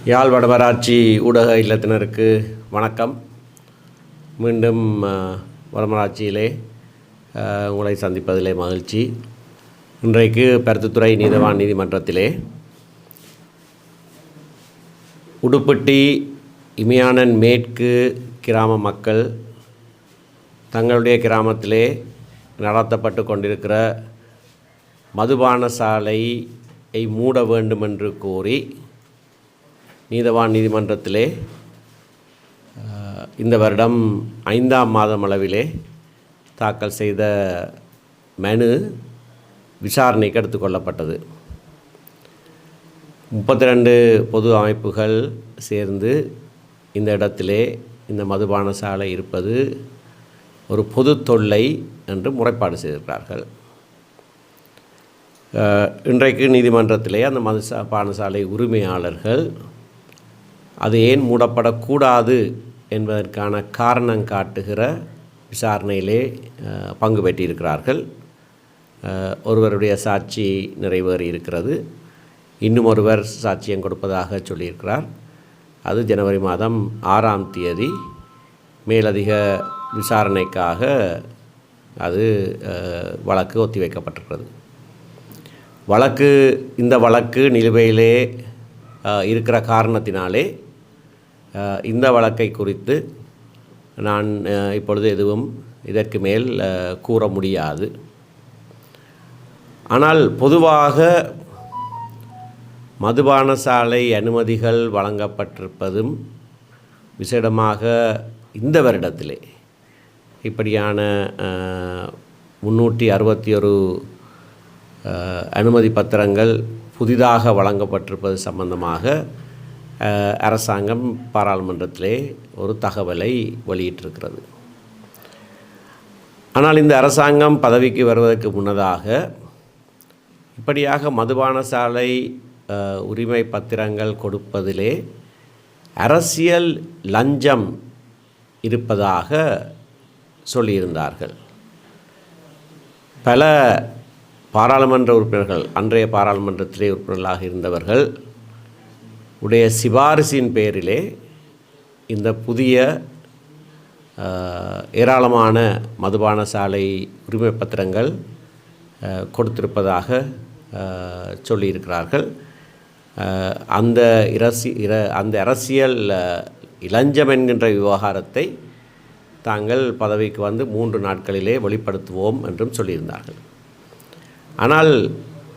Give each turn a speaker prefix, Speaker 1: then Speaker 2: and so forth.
Speaker 1: யாழ் வடமராட்சி ஊடக இல்லத்தினருக்கு வணக்கம். மீண்டும் வடமராட்சியிலே உங்களை சந்திப்பதிலே மகிழ்ச்சி. இன்றைக்கு பருத்தித்துறை நீதவான் நீதிமன்றத்திலே உடுப்பட்டி இமையானன் மேற்கு கிராம மக்கள் தங்களுடைய கிராமத்திலே நடத்தப்பட்டு கொண்டிருக்கிற மதுபான சாலையை மூட வேண்டுமென்று கோரி நீதவான் நீதிமன்றத்திலே இந்த வருடம் 5ஆம் மாதம் அளவிலே தாக்கல் செய்த மனு விசாரணைக்கு எடுத்துக்கொள்ளப்பட்டது. 32 பொது அமைப்புகள் சேர்ந்து இந்த இடத்திலே இந்த மதுபான சாலை இருப்பது ஒரு பொது தொல்லை என்று முறைப்பாடு செய்திருக்கிறார்கள். இன்றைக்கு நீதிமன்றத்திலே அந்த மதுபான சாலை உரிமையாளர்கள் அது ஏன் மூடப்படக்கூடாது என்பதற்கான காரணம் காட்டுகிற விசாரணையிலே பங்கு பெற்றிருக்கிறார்கள். ஒருவருடைய சாட்சி நிறைவேறி இருக்கிறது. இன்னும் ஒருவர் சாட்சியம் கொடுப்பதாக சொல்லியிருக்கிறார். அது ஜனவரி மாதம் 6ஆம் தேதி மேலதிக விசாரணைக்காக அது வழக்கு ஒத்திவைக்கப்பட்டிருக்கிறது. இந்த வழக்கு நிலுவையிலே இருக்கிற காரணத்தினாலே இந்த வழக்கை குறித்து நான் இப்பொழுது எதுவும் இதற்கு மேல் கூற முடியாது. ஆனால் பொதுவாக மதுபான சாலை அனுமதிகள் வழங்கப்பட்டிருப்பதும் விசேடமாக இந்த வருடத்திலே இப்படியான 361 அனுமதி பத்திரங்கள் புதிதாக வழங்கப்பட்டிருப்பது சம்பந்தமாக அரசாங்கம் பாராளுமன்றத்திலே ஒரு தகவலை வெளியிட்டிருக்கிறது. ஆனால் இந்த அரசாங்கம் பதவிக்கு வருவதற்கு முன்னதாக இப்படியாக மதுபான சாலை உரிமை பத்திரங்கள் கொடுப்பதிலே அரசியல் லஞ்சம் இருப்பதாக சொல்லியிருந்தார்கள். பல பாராளுமன்ற உறுப்பினர்கள், அன்றைய பாராளுமன்றத்திலே உறுப்பினர்களாக இருந்தவர்கள் உடைய சிபாரிசின் பேரிலே இந்த புதிய ஏராளமான மதுபான சாலை உரிமை பத்திரங்கள் கொடுத்திருப்பதாக சொல்லியிருக்கிறார்கள். அந்த அரசியல் இளஞ்சம் என்கின்ற விவகாரத்தை தாங்கள் பதவிக்கு வந்து 3 நாட்களிலே வெளிப்படுத்துவோம் என்றும் சொல்லியிருந்தார்கள். ஆனால்